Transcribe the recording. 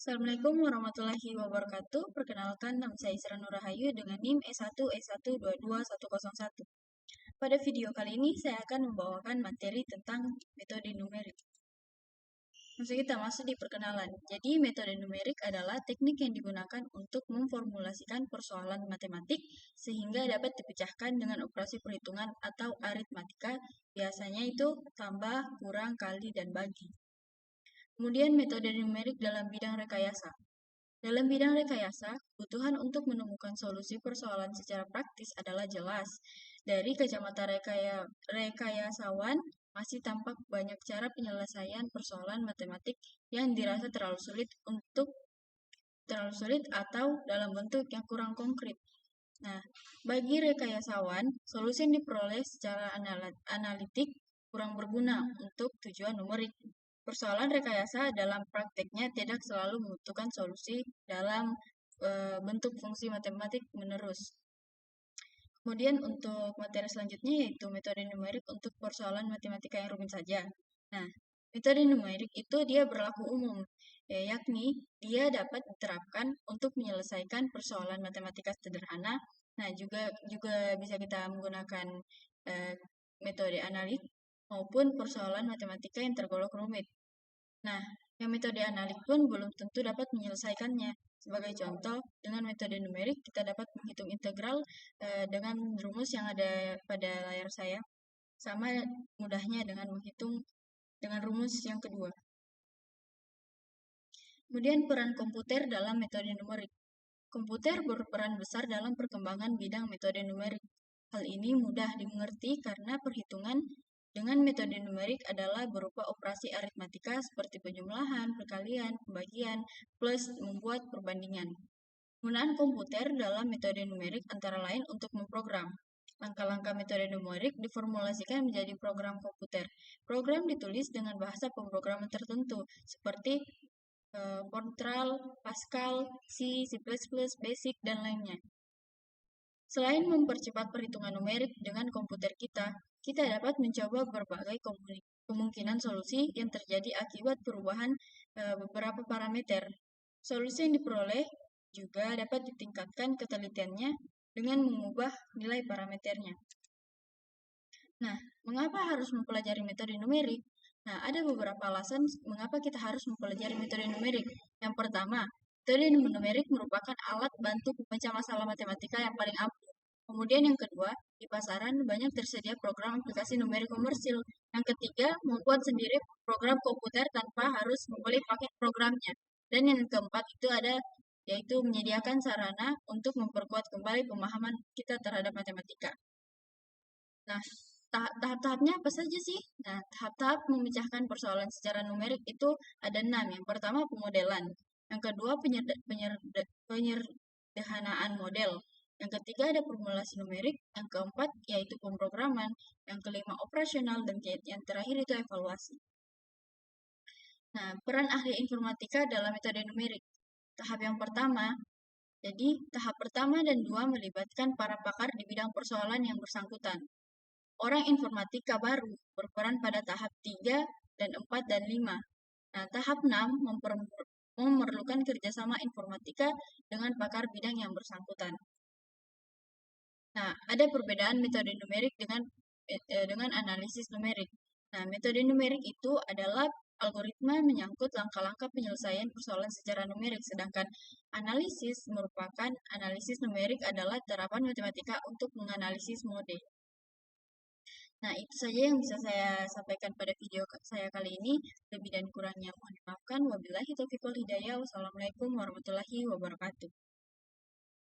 Assalamualaikum warahmatullahi wabarakatuh. Perkenalkan, nama saya Isra Nurahayu dengan NIM E1E1221101. Pada video kali ini, saya akan membawakan materi tentang metode numerik. Kita masuk di perkenalan. Jadi, metode numerik adalah teknik yang digunakan untuk memformulasikan persoalan matematik sehingga dapat dipecahkan dengan operasi perhitungan atau aritmatika, biasanya itu tambah, kurang, kali, dan bagi. Kemudian metode numerik dalam bidang rekayasa. Dalam bidang rekayasa, kebutuhan untuk menemukan solusi persoalan secara praktis adalah jelas. Dari kacamata rekayasawan, masih tampak banyak cara penyelesaian persoalan matematik yang dirasa terlalu sulit atau dalam bentuk yang kurang konkret. Nah, bagi rekayasawan, solusi yang diperoleh secara analitik kurang berguna untuk tujuan numerik. Persoalan rekayasa dalam prakteknya tidak selalu membutuhkan solusi dalam bentuk fungsi matematik menerus. Kemudian untuk materi selanjutnya yaitu metode numerik untuk persoalan matematika yang rumit saja. Nah, metode numerik itu dia berlaku umum, yakni dia dapat diterapkan untuk menyelesaikan persoalan matematika sederhana. Nah, juga bisa kita menggunakan metode analik maupun persoalan matematika yang tergolong rumit. Nah, yang metode analik pun belum tentu dapat menyelesaikannya. Sebagai contoh, dengan metode numerik kita dapat menghitung integral dengan rumus yang ada pada layar saya. Sama mudahnya dengan menghitung dengan rumus yang kedua. Kemudian peran komputer dalam metode numerik. Komputer berperan besar dalam perkembangan bidang metode numerik. Hal ini mudah dimengerti karena perhitungan dengan metode numerik adalah berupa operasi aritmatika seperti penjumlahan, perkalian, pembagian, plus membuat perbandingan. Penggunaan komputer dalam metode numerik antara lain untuk memprogram. Langkah-langkah metode numerik diformulasikan menjadi program komputer. Program ditulis dengan bahasa pemrograman tertentu seperti Fortran, Pascal, C, C++, Basic, dan lainnya. Selain mempercepat perhitungan numerik dengan komputer kita dapat mencoba berbagai kemungkinan solusi yang terjadi akibat perubahan beberapa parameter. Solusi yang diperoleh juga dapat ditingkatkan ketelitiannya dengan mengubah nilai parameternya. Nah, mengapa harus mempelajari metode numerik? Nah, ada beberapa alasan mengapa kita harus mempelajari metode numerik. Yang pertama, metode numerik merupakan alat bantu memecah masalah matematika yang paling ampuh. Kemudian yang kedua, di pasaran banyak tersedia program aplikasi numerik komersil. Yang ketiga, membuat sendiri program komputer tanpa harus membeli paket programnya. Dan yang keempat itu ada yaitu menyediakan sarana untuk memperkuat kembali pemahaman kita terhadap matematika. Nah, tahap-tahapnya apa saja sih? Nah, tahap-tahap memecahkan persoalan secara numerik itu ada 6. Yang pertama, pemodelan. Yang kedua, penyederhanaan model. Yang ketiga, ada formulasi numerik. Yang keempat, yaitu pemrograman. Yang kelima, operasional. Dan yang terakhir itu evaluasi. Nah, peran ahli informatika dalam metode numerik. Tahap yang pertama, jadi tahap pertama dan 2 melibatkan para pakar di bidang persoalan yang bersangkutan. Orang informatika baru berperan pada tahap 3 dan 4 dan 5. Nah, tahap 6 memerlukan kerjasama informatika dengan pakar bidang yang bersangkutan. Nah, ada perbedaan metode numerik dengan analisis numerik. Nah, metode numerik itu adalah algoritma menyangkut langkah-langkah penyelesaian persoalan secara numerik, sedangkan analisis merupakan analisis numerik adalah terapan matematika untuk menganalisis mode. Nah, itu saja yang bisa saya sampaikan pada video saya kali ini. Lebih dan kurangnya mohon dimaafkan. Wabillahi taufiq wal hidayah. Wassalamualaikum warahmatullahi wabarakatuh.